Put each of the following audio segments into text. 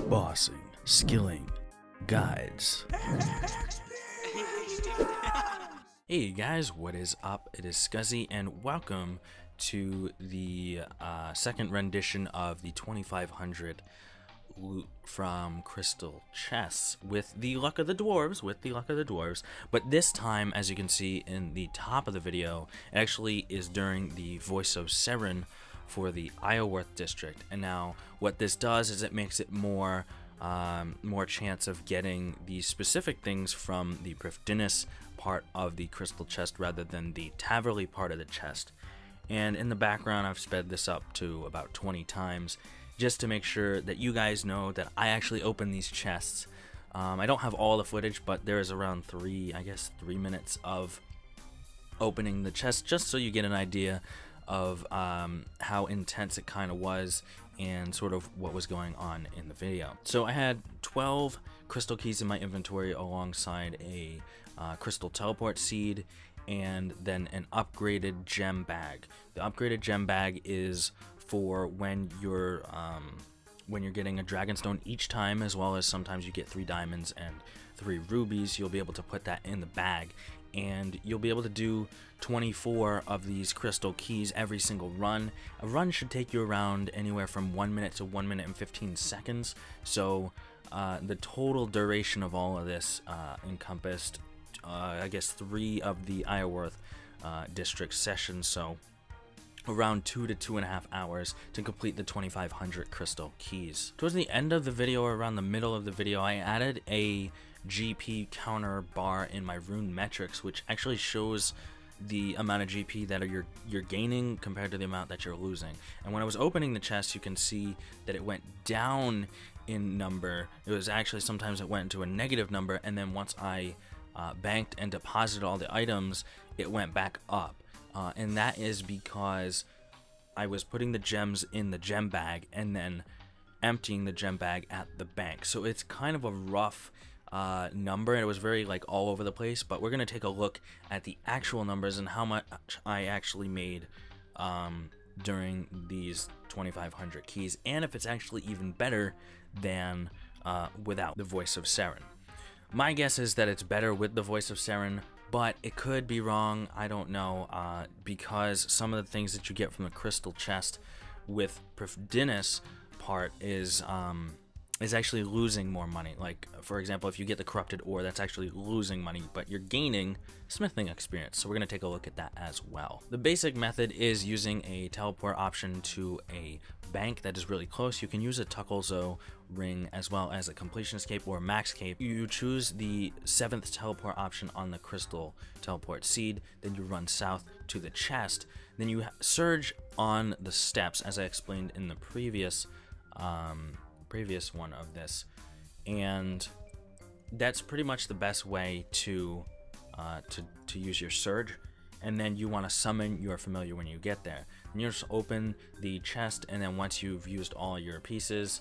bossing, skilling, guides. Hey guys, what is up? It is Scuzzy, and welcome to the second rendition of the 2500 loot from crystal chests with the luck of the dwarves, but this time, as you can see in the top of the video, it actually is during the voice of Seren for the Isleworth district. And now what this does is it makes it more chance of getting the specific things from the Prifddinas part of the crystal chest rather than the Taverley part of the chest. And in the background, I've sped this up to about 20 times just to make sure that you guys know that I actually open these chests. I don't have all the footage, but there is around 3 minutes of opening the chest, just so you get an idea of how intense it kind of was and sort of what was going on in the video. So I had 12 crystal keys in my inventory alongside a crystal teleport seed and then an upgraded gem bag. The upgraded gem bag is for when you're getting a dragonstone each time, as well as sometimes you get 3 diamonds and 3 rubies. You'll be able to put that in the bag, and you'll be able to do 24 of these crystal keys every single run. A run should take you around anywhere from 1 minute to 1 minute and 15 seconds. So the total duration of all of this encompassed I guess 3 of the Isleworth district sessions, so around 2 to 2.5 hours to complete the 2500 crystal keys. Towards the end of the video, or around the middle of the video, I added a GP counter bar in my rune metrics, which actually shows the amount of GP that you're gaining compared to the amount that you're losing. And when I was opening the chest, you can see that it went down in number. It was actually, sometimes it went into a negative number, and then once I banked and deposited all the items, it went back up. And that is because I was putting the gems in the gem bag and then emptying the gem bag at the bank. So it's kind of a rough number, and it was very like all over the place, but we're going to take a look at the actual numbers and how much I actually made during these 2500 keys, and if it's actually even better than without the voice of Seren. My guess is that it's better with the voice of Seren, but it could be wrong. I don't know, because some of the things that you get from the crystal chest with Prifddinas part is actually losing more money. Like, for example, if you get the corrupted ore, that's actually losing money, but you're gaining smithing experience. So we're going to take a look at that as well. The basic method is using a teleport option to a bank that is really close. You can use a Tucklezo ring as well as a completion escape or max cape. You choose the 7th teleport option on the crystal teleport seed, then you run south to the chest, then you surge on the steps, as I explained in the previous one of this, and that's pretty much the best way to use your surge. And then you want to summon your familiar when you get there, and you just open the chest, and then once you've used all your pieces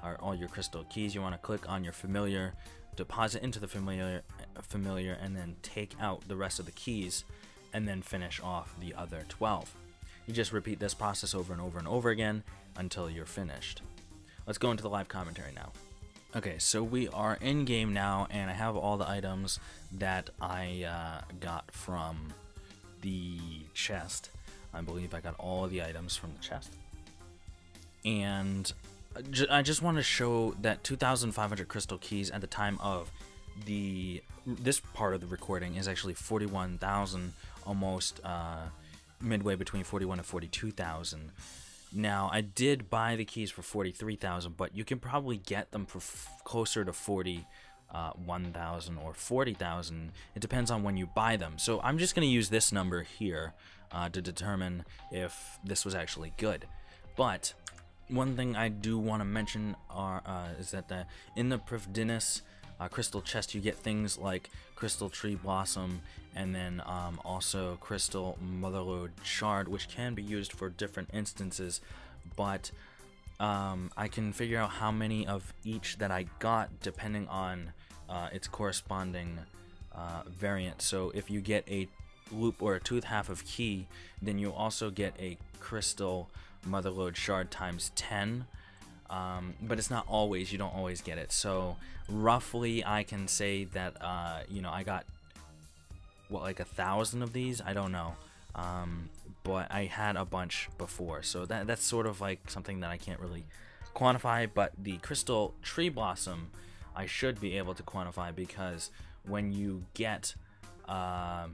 or all your crystal keys, you want to click on your familiar, deposit into the familiar, and then take out the rest of the keys, and then finish off the other 12. You just repeat this process over and over and over again until you're finished. Let's go into the live commentary now. Okay, so we are in game now, and I have all the items that I got from the chest. I believe I got all of the items from the chest. And I just want to show that 2,500 crystal keys at the time of this part of the recording is actually 41,000, almost midway between 41 and 42,000. Now, I did buy the keys for 43,000, but you can probably get them for closer to 41,000 or 40,000. It depends on when you buy them. So I'm just going to use this number here to determine if this was actually good. But one thing I do want to mention is that in the Prifddinas crystal chest, you get things like crystal tree blossom, and then also crystal motherlode shard, which can be used for different instances, but I can figure out how many of each that I got depending on its corresponding variant. So if you get a loop or a tooth half of key, then you also get a crystal motherlode shard times 10 but it's not always. You don't always get it. So roughly, I can say that you know, I got what, like 1,000 of these. I don't know, but I had a bunch before, so that's sort of like something that I can't really quantify. But the crystal tree blossom, I should be able to quantify, because when you get a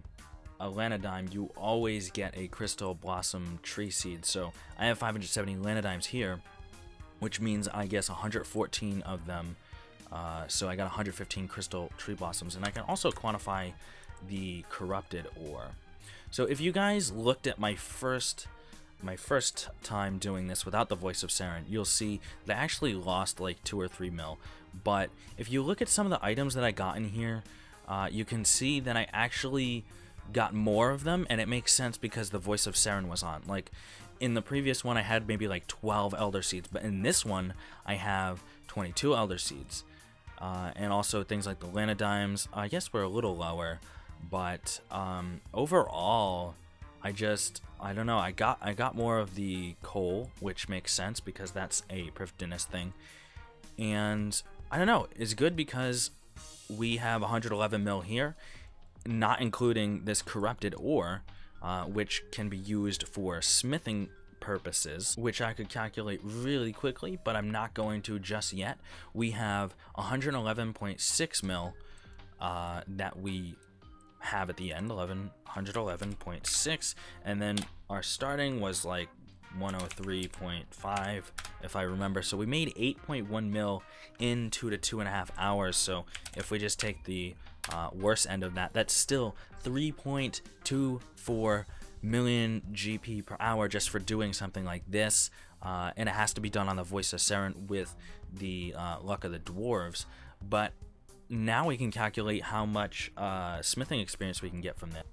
Lanodyme, you always get a crystal blossom tree seed. So I have 570 Lanodymes here, which means I guess 114 of them. So I got 115 crystal tree blossoms, and I can also quantify the corrupted ore. So if you guys looked at my first time doing this without the voice of Seren, you'll see that I actually lost like 2 or 3 mil. But if you look at some of the items that I got in here, you can see that I actually got more of them, and it makes sense because the voice of Seren was on. Like in the previous one, I had maybe like 12 Elder Seeds, but in this one, I have 22 Elder Seeds. And also things like the Lanodymes, I guess we're a little lower, but overall, I don't know, I got more of the coal, which makes sense because that's a Prifddinas thing. And I don't know, it's good because we have 111 mil here, not including this corrupted ore, which can be used for smithing purposes, which I could calculate really quickly, but I'm not going to just yet. We have 111.6 mil that we have at the end, 111.6, and then our starting was like 103.5 if I remember. So we made 8.1 mil in 2 to 2.5 hours. So if we just take the worst end of that, that's still 3.24 million GP per hour just for doing something like this, and it has to be done on the voice of Seren with the luck of the dwarves. But now we can calculate how much smithing experience we can get from that.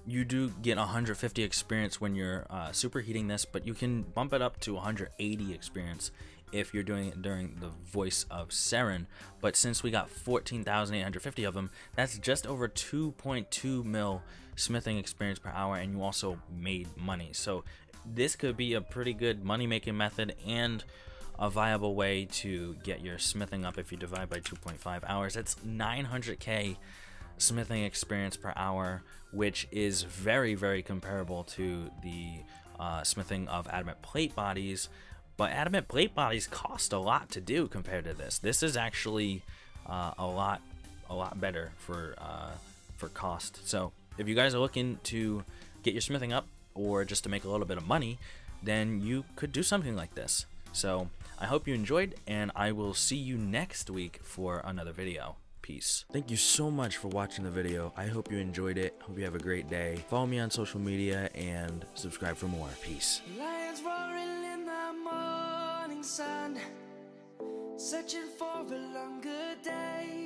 You do get 150 experience when you're superheating this, but you can bump it up to 180 experience if you're doing it during the voice of Seren. But since we got 14,850 of them, that's just over 2.2 mil smithing experience per hour, and you also made money. So this could be a pretty good money making method and a viable way to get your smithing up. If you divide by 2.5 hours, that's 900k smithing experience per hour, which is very, very comparable to the smithing of adamant plate bodies. But adamant plate bodies cost a lot to do compared to this. This is actually a lot better for cost. So if you guys are looking to get your smithing up, or just to make a little bit of money, then you could do something like this. So I hope you enjoyed, and I will see you next week for another video. Peace. Thank you so much for watching the video. I hope you enjoyed it. Hope you have a great day. Follow me on social media and subscribe for more. Peace. Lions roaring in the morning sun, searching for a longer day.